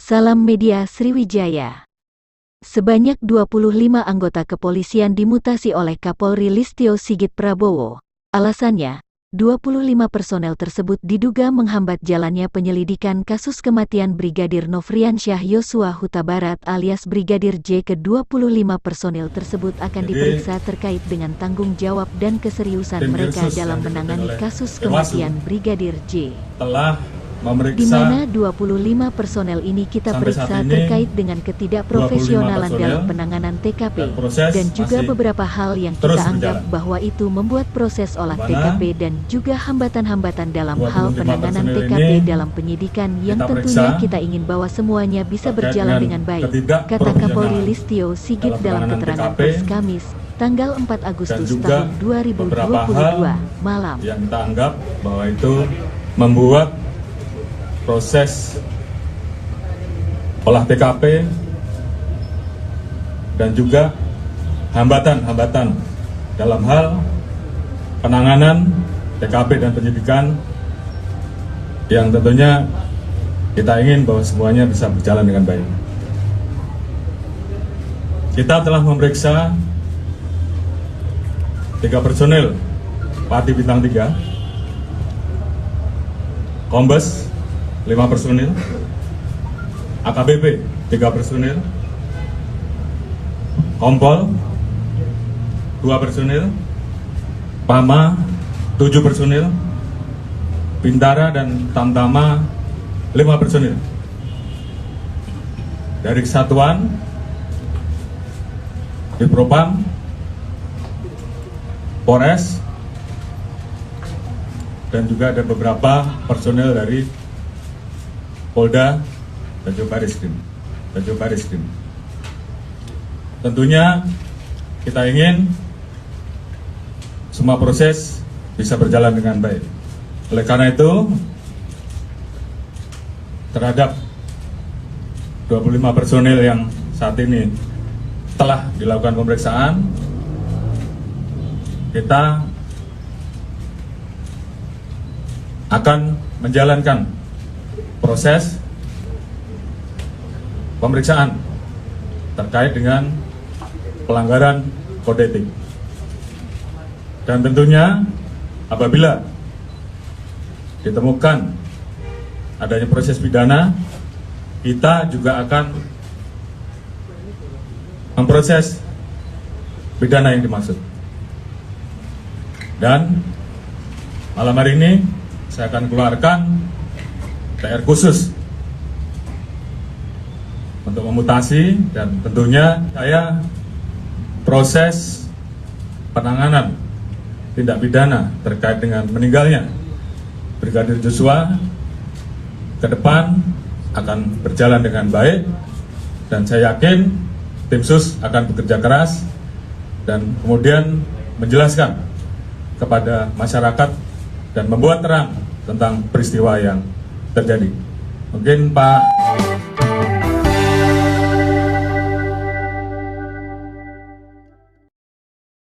Salam Media Sriwijaya. Sebanyak 25 anggota kepolisian dimutasi oleh Kapolri Listio Sigit Prabowo. Alasannya, 25 personel tersebut diduga menghambat jalannya penyelidikan kasus kematian Brigadir Nofriansyah Yosua Huta Barat alias Brigadir J. Ke-25 personel tersebut akan diperiksa terkait dengan tanggung jawab dan keseriusan mereka dalam menangani kasus kematian Brigadir J. Di mana 25 personel ini kita periksa terkait dengan ketidakprofesionalan dalam penanganan TKP dan juga beberapa hal yang kita anggap bahwa itu membuat proses olah TKP dan juga hambatan-hambatan dalam hal penanganan TKP dalam penyidikan yang tentunya kita ingin bahwa semuanya bisa berjalan dengan baik, kata Kapolri Listio Sigit dalam keterangan pers Kamis, tanggal 4 Agustus tahun 2022 malam. Yang kita anggap bahwa itu membuat proses olah TKP dan juga hambatan-hambatan dalam hal penanganan TKP dan penyidikan yang tentunya kita ingin bahwa semuanya bisa berjalan dengan baik. Kita telah memeriksa 3 personil Pati Bintang 3, Kombes 5 personil, AKBP 3 personil, Kompol 2 personil, Pama 7 personil, Bintara dan Tamtama 5 personil. Dari kesatuan di Propam, Polres, dan juga ada beberapa personil dari Polda dan juga Bariskim. Tentunya kita ingin semua proses bisa berjalan dengan baik. Oleh karena itu, terhadap 25 personil yang saat ini telah dilakukan pemeriksaan, kita akan menjalankan proses pemeriksaan terkait dengan pelanggaran kode etik. Dan tentunya apabila ditemukan adanya proses pidana, kita juga akan memproses pidana yang dimaksud. Dan malam hari ini saya akan keluarkan PR khusus untuk memutasi dan tentunya saya proses penanganan tindak pidana terkait dengan meninggalnya Brigadir Joshua ke depan akan berjalan dengan baik dan saya yakin tim sus akan bekerja keras dan kemudian menjelaskan kepada masyarakat dan membuat terang tentang peristiwa yang terjadi. Mungkin Pak